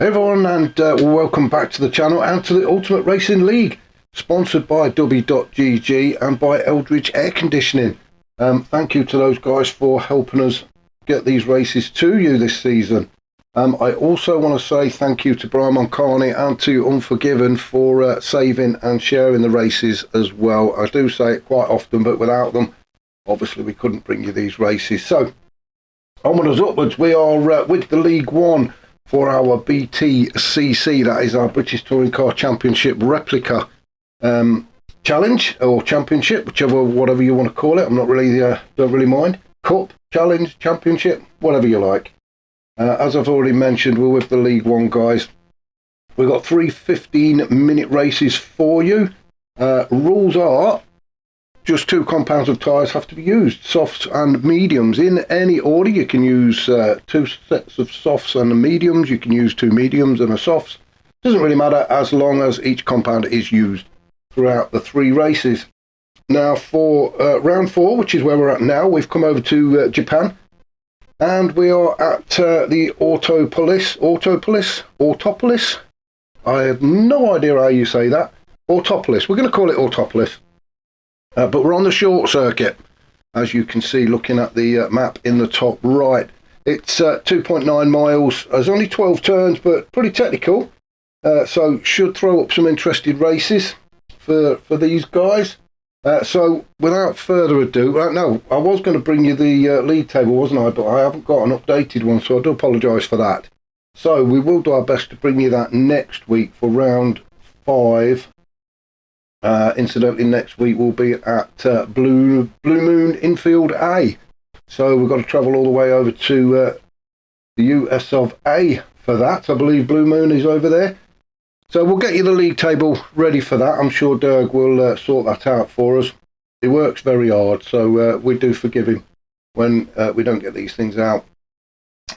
Hey everyone, and welcome back to the channel and to the Ultimate Racing League, sponsored by W.GG and by Eldridge Air Conditioning. Thank you to those guys for helping us get these races to you this season. I also want to say thank you to Brian Moncani and to Unforgiven for saving and sharing the races as well. I do say it quite often, but without them, obviously we couldn't bring you these races. So, onwards upwards, we are with the League One for our BTCC, that is our British Touring Car Championship replica challenge or championship, whatever you want to call it. I'm not really don't really mind. Cup, challenge, championship, whatever you like. As I've already mentioned, we're with the League One guys. We've got 3 15-minute races for you. Rules are just 2 compounds of tyres have to be used, softs and mediums, in any order. You can use 2 sets of softs and mediums. You can use 2 mediums and a softs. Doesn't really matter as long as each compound is used throughout the 3 races. Now for round 4, which is where we're at now, we've come over to Japan, and we are at the Autopolis. I have no idea how you say that. Autopolis. We're going to call it Autopolis. But we're on the short circuit, as you can see looking at the map in the top right. It's 2.9 miles. There's only 12 turns, but pretty technical. So should throw up some interesting races for these guys. So without further ado, no, I was going to bring you the league table, wasn't I? But I haven't got an updated one, so I do apologise for that. So we will do our best to bring you that next week for round 5. Incidentally, next week we'll be at Blue Moon Infield A, so we've got to travel all the way over to the US of A for that. I believe Blue Moon is over there, so we'll get you the league table ready for that. I'm sure Dirk will sort that out for us. He works very hard, so we do forgive him when we don't get these things out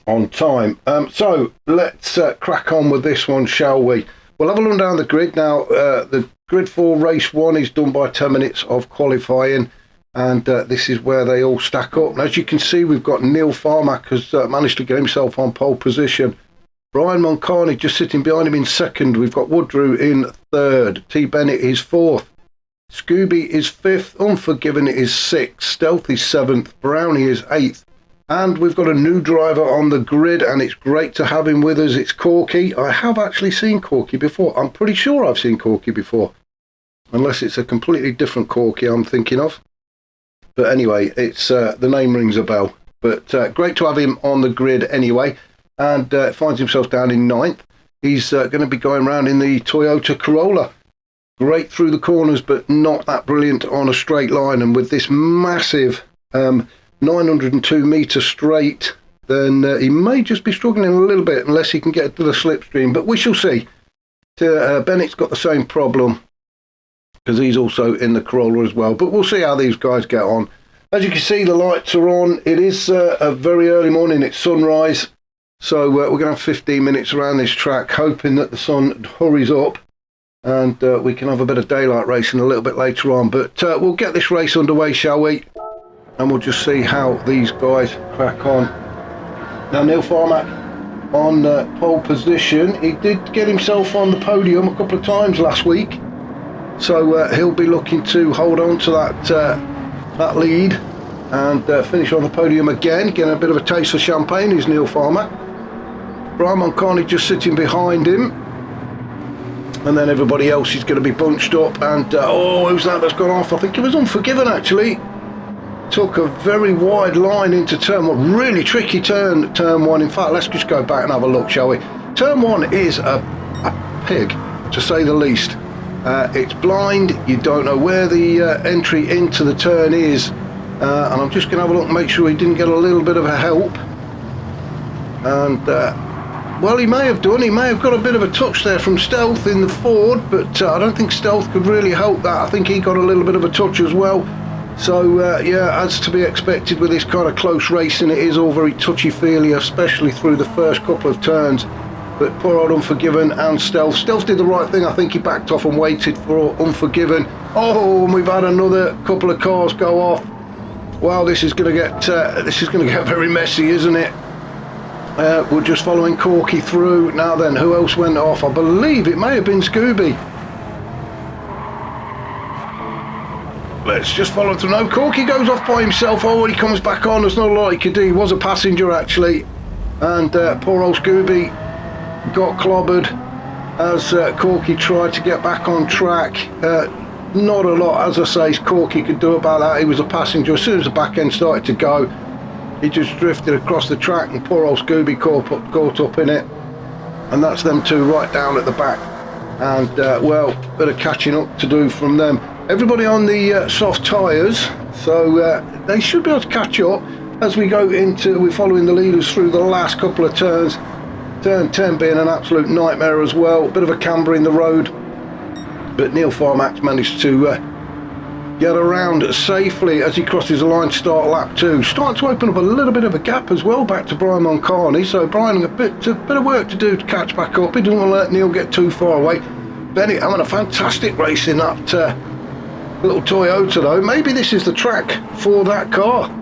on time. So let's crack on with this one, shall we? We'll have a look down the grid now. The grid for race 1 is done by 10 minutes of qualifying, and this is where they all stack up. And as you can see, we've got Neil Farmack has managed to get himself on pole position. Brian Moncani just sitting behind him in 2nd. We've got Woodrow in 3rd. T. Bennett is 4th. Scooby is 5th. Unforgiven is 6th. Stealth is 7th. Brownie is 8th. And we've got a new driver on the grid, and it's great to have him with us. It's Corky. I have actually seen Corky before. I'm pretty sure I've seen Corky before, unless it's a completely different Corky I'm thinking of. But anyway, it's the name rings a bell. But great to have him on the grid anyway, and finds himself down in 9th. He's going to be going around in the Toyota Corolla. Great through the corners, but not that brilliant on a straight line. And with this massive 902 metre straight, then he may just be struggling a little bit unless he can get to the slipstream, but we shall see. Bennett's got the same problem because he's also in the Corolla as well, but we'll see how these guys get on. As you can see, the lights are on. It is a very early morning. It's sunrise, so we're going to have 15 minutes around this track, hoping that the sun hurries up and we can have a bit of daylight racing a little bit later on. But we'll get this race underway, shall we? And we'll just see how these guys crack on. Now, Neil Farmack on pole position. He did get himself on the podium a couple of times last week, so he'll be looking to hold on to that lead and finish on the podium again. Getting a bit of a taste of champagne is Neil Farmack. Brian Moncani just sitting behind him, and then everybody else is going to be bunched up. And who's that's gone off? I think it was Unforgiven actually. Took a very wide line into turn 1. Really tricky turn 1. In fact, let's just go back and have a look, shall we? Turn 1 is a pig, to say the least. It's blind. You don't know where the entry into the turn is. And I'm just going to have a look and make sure he didn't get a little bit of a help. And, well, he may have done. He may have got a bit of a touch there from Stealth in the Ford, but I don't think Stealth could really help that. I think he got a little bit of a touch as well. So, yeah, as to be expected with this kind of close racing, it is all very touchy-feely, especially through the first couple of turns. But poor old Unforgiven and Stealth. Stealth did the right thing. I think he backed off and waited for Unforgiven. Oh, and we've had another couple of cars go off. Well, this is going to get very messy, isn't it? We're just following Corky through. Now then, who else went off? I believe it may have been Scooby. Let's just follow through. No, Corky goes off by himself. Oh, he comes back on. There's not a lot he could do. He was a passenger, actually. And poor old Scooby got clobbered as Corky tried to get back on track. Not a lot, as I say, Corky could do about that. He was a passenger. As soon as the back end started to go, he just drifted across the track, and poor old Scooby caught up in it. And that's them two right down at the back. And, well, bit of catching up to do from them. Everybody on the soft tyres, so they should be able to catch up as we go into, we're following the leaders through the last couple of turns. Turn 10 being an absolute nightmare as well, bit of a camber in the road, but Neil Farmax managed to get around safely as he crosses the line to start lap 2. Starting to open up a little bit of a gap as well back to Brian Moncarney, so Brian a bit of work to do to catch back up. He doesn't want to let Neil get too far away. Bennett having a fantastic race in that little Toyota though. Maybe this is the track for that car.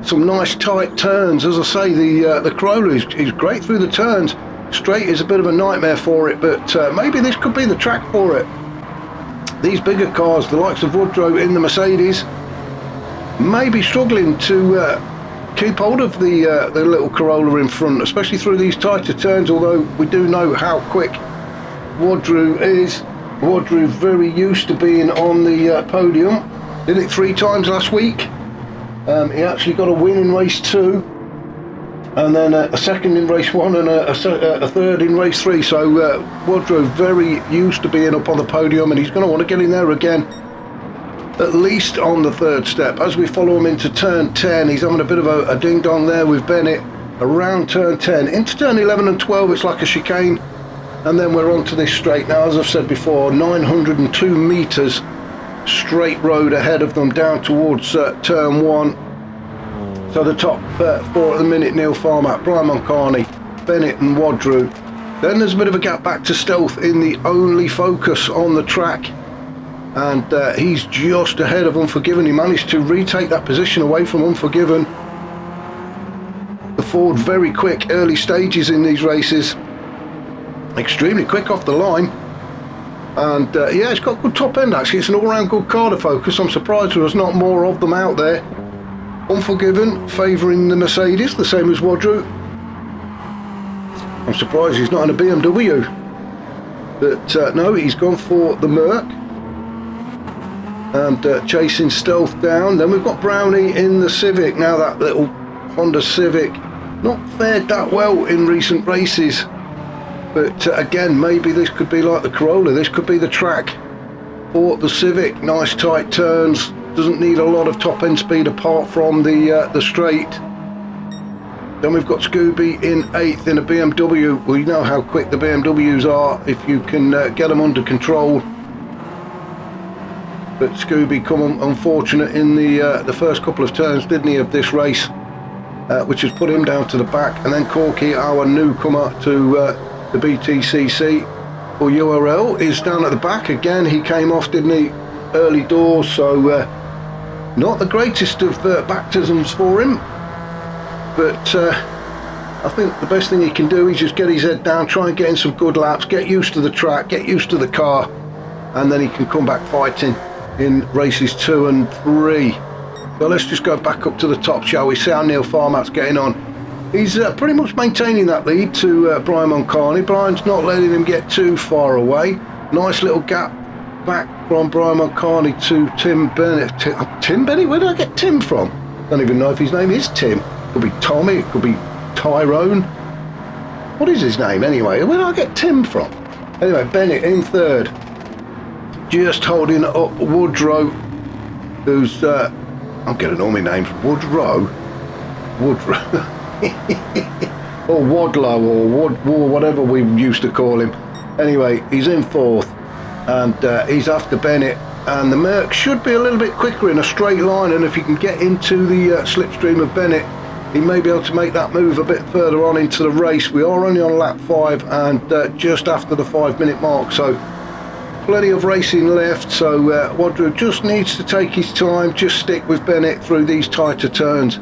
Some nice tight turns. As I say, the Corolla is great through the turns. Straight is a bit of a nightmare for it, but maybe this could be the track for it. These bigger cars, the likes of Woodrow in the Mercedes, may be struggling to keep hold of the little Corolla in front, especially through these tighter turns, although we do know how quick Woodrow is. Woodrow very used to being on the podium. Did it 3 times last week. He actually got a win in race 2, and then a second in race 1 and a third in race 3. So Woodrow very used to being up on the podium, and he's going to want to get in there again, at least on the 3rd step. As we follow him into turn 10, he's having a bit of a ding-dong there with Bennett around turn 10. Into turn 11 and 12, it's like a chicane, and then we're onto this straight. Now, as I've said before, 902 metres straight road ahead of them down towards turn 1. So the top 4 at the minute: Neil Farmack, Brian Moncarney, Bennett and Woodrow. Then there's a bit of a gap back to Stealth in the only Focus on the track, and he's just ahead of Unforgiven. He managed to retake that position away from Unforgiven. The Ford very quick early stages in these races, extremely quick off the line. And yeah, it's got good top end actually. It's an all-round good car to Focus. I'm surprised there's not more of them out there. Unforgiven favouring the Mercedes, the same as Woodrow. I'm surprised he's not in a BMW, but no, he's gone for the Merc and chasing Stealth down. Then we've got Brownie in the Civic. Now that little Honda Civic not fared that well in recent races. But again, maybe this could be like the Corolla. This could be the track for the Civic. Nice tight turns. Doesn't need a lot of top end speed apart from the straight. Then we've got Scooby in 8th in a BMW. Well, you know how quick the BMWs are if you can get them under control. But Scooby come unfortunate in the first couple of turns, didn't he, of this race, which has put him down to the back. And then Corky, our newcomer to the BTCC for URL, is down at the back again. He came off, didn't he, early doors, so not the greatest of baptisms for him, but I think the best thing he can do is just get his head down, try and get in some good laps, get used to the track, get used to the car, and then he can come back fighting in races 2 and 3. So let's just go back up to the top, shall we? See how Neil Farmack's getting on. He's pretty much maintaining that lead to Brian Moncarney. Brian's not letting him get too far away. Nice little gap back from Brian Moncarney to Tim Bennett. Tim Bennett? Where did I get Tim from? Don't even know if his name is Tim. It could be Tommy, it could be Tyrone. What is his name anyway? Where did I get Tim from? Anyway, Bennett in 3rd. Just holding up Woodrow, who's, I'm getting all my names. Woodrow? Or Wadlow, or whatever we used to call him. Anyway, he's in 4th, and he's after Bennett, and the Merc should be a little bit quicker in a straight line, and if he can get into the slipstream of Bennett, he may be able to make that move a bit further on into the race. We are only on lap 5 and just after the 5-minute mark, so plenty of racing left. So Woodrow just needs to take his time, just stick with Bennett through these tighter turns,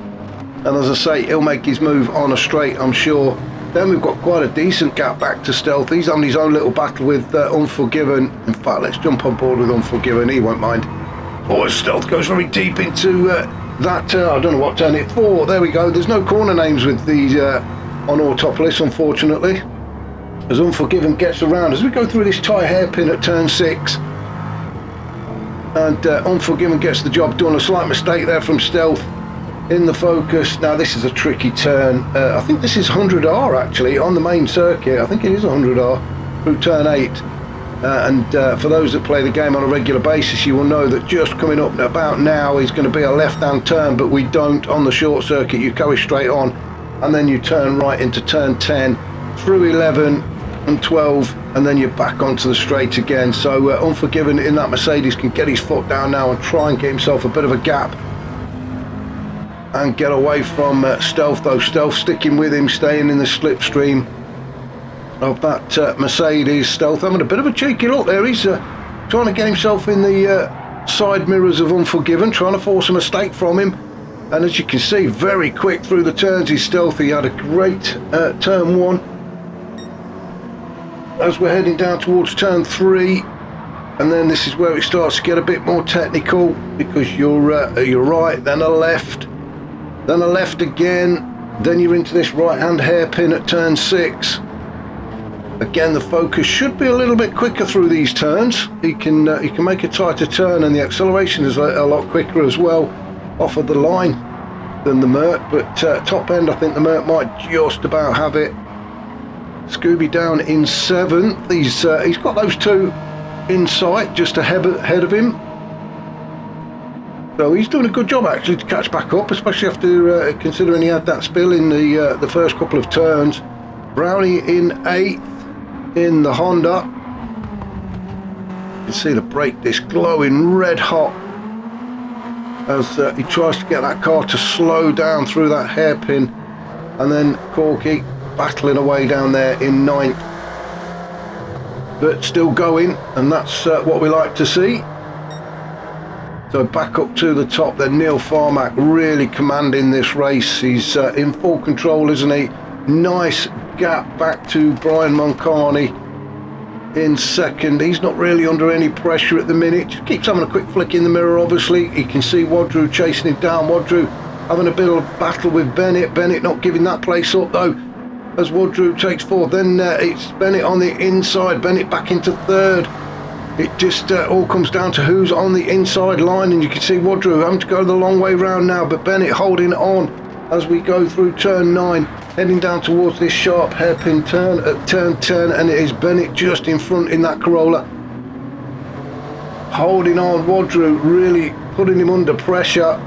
And as I say, he'll make his move on a straight, I'm sure. Then we've got quite a decent gap back to Stealth. He's having his own little battle with Unforgiven. In fact, let's jump on board with Unforgiven. He won't mind. Oh, Stealth goes very deep into that. I don't know what turn it's for. There we go. There's no corner names with these on Autopolis, unfortunately. As Unforgiven gets around, as we go through this tight hairpin at turn 6. And Unforgiven gets the job done. A slight mistake there from Stealth in the focus. Now this is a tricky turn. I think this is 100R actually on the main circuit. I think it is 100R through turn 8. For those that play the game on a regular basis, you will know that just coming up about now is going to be a left-hand turn, but we don't on the short circuit. You go straight on and then you turn right into turn 10 through 11 and 12, and then you're back onto the straight again. So Unforgiven in that Mercedes can get his foot down now and try and get himself a bit of a gap and get away from Stealth, though Stealth sticking with him, staying in the slipstream of that Mercedes. Stealth having a bit of a cheeky look there. He's trying to get himself in the side mirrors of Unforgiven, trying to force a mistake from him. And as you can see, very quick through the turns. He's Stealthy. He had a great turn 1. As we're heading down towards turn 3, and then this is where it starts to get a bit more technical, because you're right, then a left, then a left again, then you're into this right hand hairpin at turn 6. Again, the focus should be a little bit quicker through these turns. He can make a tighter turn, and the acceleration is a lot quicker as well off of the line than the Mert, but top end I think the Mert might just about have it. Scooby down in 7th. He's got those two in sight just ahead of him. So he's doing a good job actually to catch back up, especially after considering he had that spill in the first couple of turns. Brownie in 8th in the Honda. You can see the brake disc glowing red hot as he tries to get that car to slow down through that hairpin. And then Corky battling away down there in 9th, but still going, and that's what we like to see. So back up to the top then, Neil Farmack really commanding this race. He's in full control, isn't he? Nice gap back to Brian Moncani in 2nd. He's not really under any pressure at the minute, just keeps having a quick flick in the mirror. Obviously he can see Wadru chasing him down. Wadru having a bit of a battle with Bennett not giving that place up though, as Wadru takes 4th. Then it's Bennett on the inside, Bennett back into 3rd. It just all comes down to who's on the inside line, and you can see Wadru having to go the long way round now, but Bennett holding on as we go through turn 9, heading down towards this sharp hairpin turn at turn 10, and it is Bennett just in front in that Corolla, holding on. Wadru really putting him under pressure.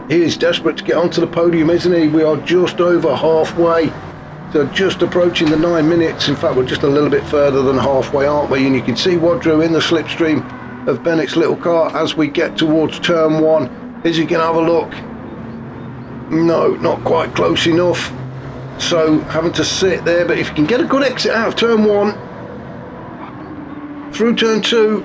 He is desperate to get onto the podium, isn't he? We are just over halfway. So just approaching the 9 minutes. In fact, we're just a little bit further than halfway, aren't we? And you can see Wadru in the slipstream of Bennett's little car as we get towards turn 1. Is he going to have a look? No, not quite close enough. So having to sit there, but if you can get a good exit out of turn 1, through turn 2,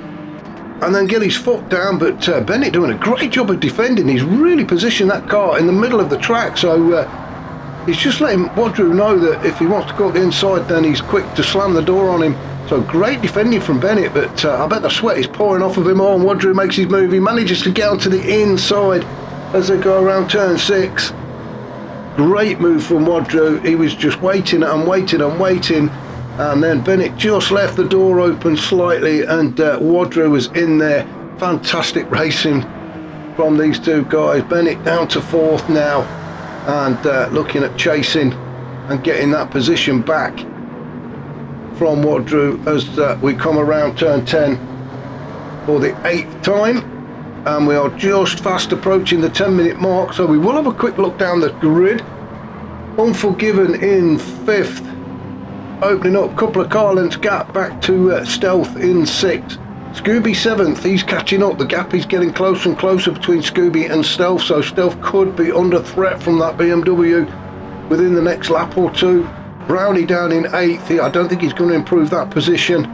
and then get his foot down, but Bennett doing a great job of defending. He's really positioned that car in the middle of the track, so he's just letting Wadru know that if he wants to go up the inside, then he's quick to slam the door on him. So great defending from Bennett, but I bet the sweat is pouring off of him all, and Wadru makes his move. He manages to get onto the inside as they go around turn 6. Great move from Wadru. He was just waiting and waiting and waiting, and then Bennett just left the door open slightly, and Wadru was in there. Fantastic racing from these two guys. Bennett down to 4th now, and looking at chasing and getting that position back from Wadru as we come around turn 10 for the 8th time, and we are just fast approaching the 10-minute mark, so we will have a quick look down the grid. Unforgiven in 5th, opening up a couple of car lengths gap back to Stealth in 6th. Scooby 7th, he's catching up. The gap is getting closer and closer between Scooby and Stealth, so Stealth could be under threat from that BMW within the next lap or two. Brownie down in 8th. I don't think he's going to improve that position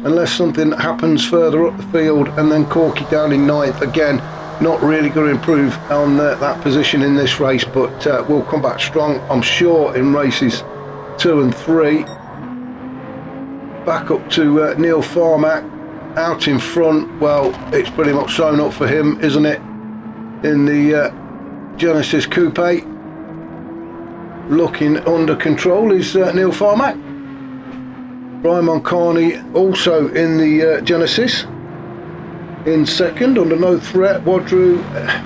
unless something happens further up the field. And then Corky down in 9th again. not really going to improve on that position in this race, but we'll come back strong, I'm sure, in races 2 and 3. Back up to Neil Farmack out in front. Well, it's pretty much sewn up for him, isn't it, in the Genesis Coupe. Looking under control is Neil Farmack. Brian Moncani also in the Genesis in second, under no threat. Wadru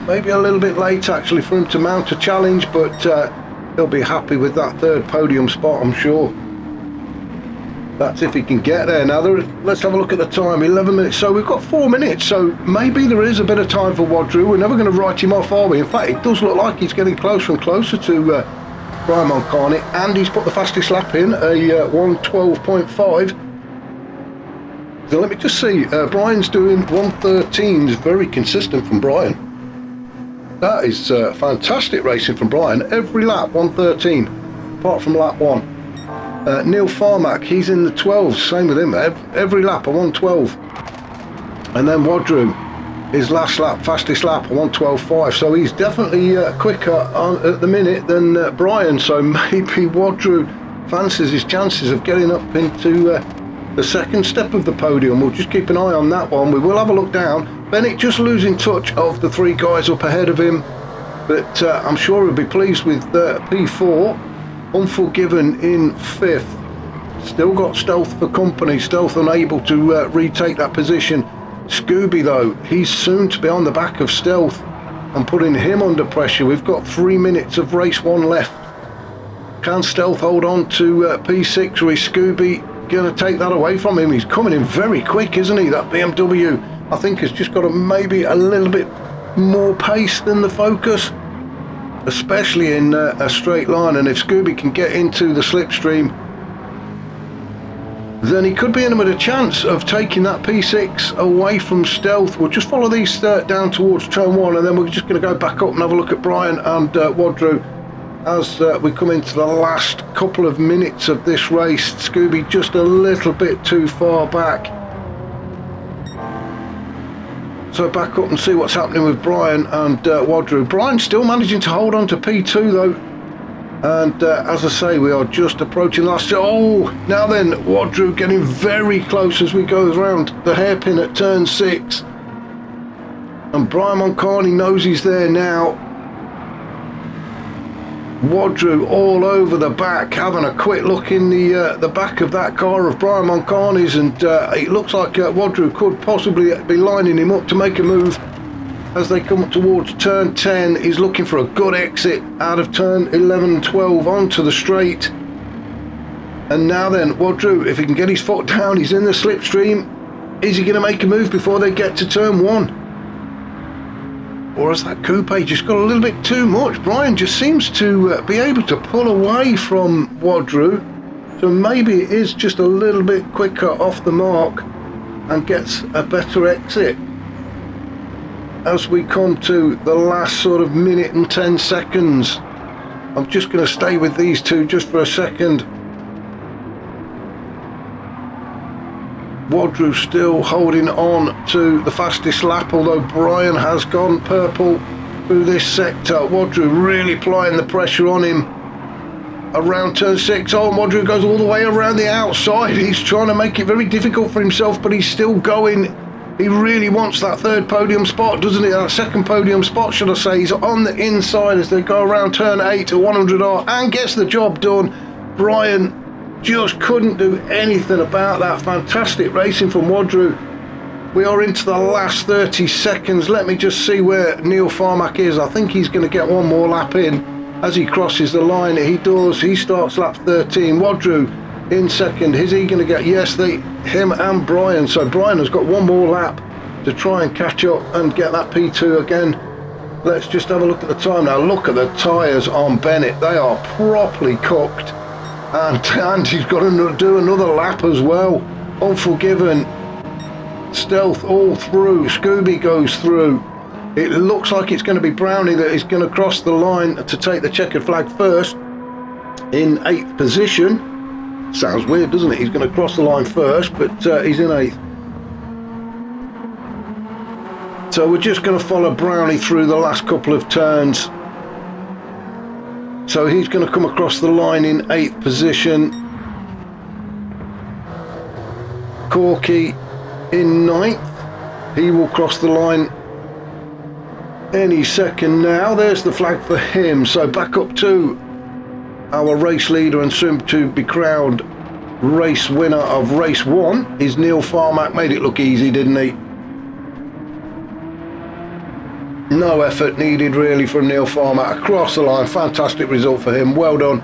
maybe a little bit late actually for him to mount a challenge, but he'll be happy with that 3rd podium spot, I'm sure. That's if he can get there. Now let's have a look at the time, 11 minutes, so we've got 4 minutes, so maybe there is a bit of time for Wadru. We're never going to write him off, are we? In fact, it does look like he's getting closer and closer to Brian Moncani, and he's put the fastest lap in, a 1:12.5. So let me just see, Brian's doing 1:13s, very consistent from Brian. That is fantastic racing from Brian. Every lap 1:13, apart from lap 1. Neil Farmack, he's in the 12s, same with him, every lap a 1:12. And then Wadru, his last lap, fastest lap, a 1:12.5. So he's definitely quicker at the minute than Brian, so maybe Wadru fancies his chances of getting up into the second step of the podium. We'll just keep an eye on that one. We will have a look down. Bennett just losing touch of the 3 guys up ahead of him, but I'm sure he'll be pleased with P4. Unforgiven in 5th. Still got Stealth for company. Stealth unable to retake that position. Scooby though, he's soon to be on the back of Stealth and putting him under pressure. We've got 3 minutes of race 1 left. Can Stealth hold on to P6, or is Scooby going to take that away from him? He's coming in very quick, isn't he? That BMW, I think, has just got maybe a little bit more pace than the Focus, especially in a straight line. And if Scooby can get into the slipstream, then he could be in with a chance of taking that P6 away from Stealth. We'll just follow these down towards turn 1, and then we're just going to go back up and have a look at Brian and Wadru as we come into the last couple of minutes of this race. Scooby just a little bit too far back. So back up and see what's happening with Brian and Wadru. Brian's still managing to hold on to P2 though. And as I say, we are just approaching the last. Oh, now then, Wadru getting very close as we go around the hairpin at turn 6. And Brian Moncani knows he's there now. Wadru all over the back, having a quick look in the back of that car of Brian Moncani's, and it looks like Wadru could possibly be lining him up to make a move as they come up towards turn 10. He's looking for a good exit out of turn 11 and 12 onto the straight. And now then, Wadru, if he can get his foot down, he's in the slipstream. Is he going to make a move before they get to turn 1? Or has that coupe just got a little bit too much? Brian just seems to be able to pull away from Wadru, so maybe it is just a little bit quicker off the mark and gets a better exit. As we come to the last sort of minute and 10 seconds, I'm just going to stay with these two just for a second. Wadru still holding on to the fastest lap, although Brian has gone purple through this sector. Wadru really applying the pressure on him around turn 6. Oh, Wadru goes all the way around the outside. He's trying to make it very difficult for himself, but he's still going. He really wants that 3rd podium spot, doesn't he? That 2nd podium spot, should I say. He's on the inside as they go around turn 8 to 100R and gets the job done. Brian just couldn't do anything about that. Fantastic racing from Wadru. We are into the last 30 seconds. Let me just see where Neil Farmack is. I think he's going to get one more lap in as he crosses the line. He does. He starts lap 13. Wadru in second. Is he going to get? Yes, him and Brian. So Brian has got one more lap to try and catch up and get that P2 again. Let's just have a look at the time now. Look at the tyres on Bennett. They are properly cooked. And he's got to do another lap as well. Unforgiven. Stealth all through. Scooby goes through. It looks like it's going to be Brownie that is going to cross the line to take the checkered flag first in 8th position. Sounds weird, doesn't it? He's going to cross the line first, but he's in 8th. So we're just going to follow Brownie through the last couple of turns. So he's going to come across the line in 8th position. Corky in 9th. He will cross the line any second now. There's the flag for him. So back up to our race leader and soon to be crowned race winner of race 1 is Neil Farmack. Made it look easy, didn't he? No effort needed really from Neil Farmack. Across the line, fantastic result for him. Well done.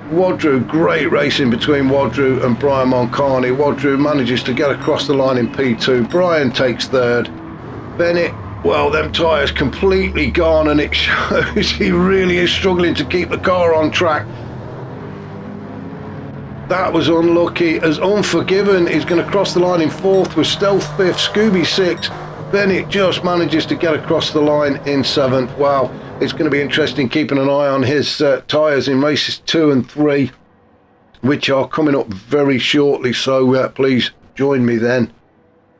Wadru, great racing between Wadru and Brian Moncani. Wadru manages to get across the line in P2. Brian takes 3rd. Bennett, well, them tyres completely gone, and it shows he really is struggling to keep the car on track. That was unlucky, as Unforgiven is going to cross the line in 4th with Stealth 5th, Scooby 6th. Bennett just manages to get across the line in 7th. Wow, it's going to be interesting keeping an eye on his tyres in races 2 and 3, which are coming up very shortly, so please join me then.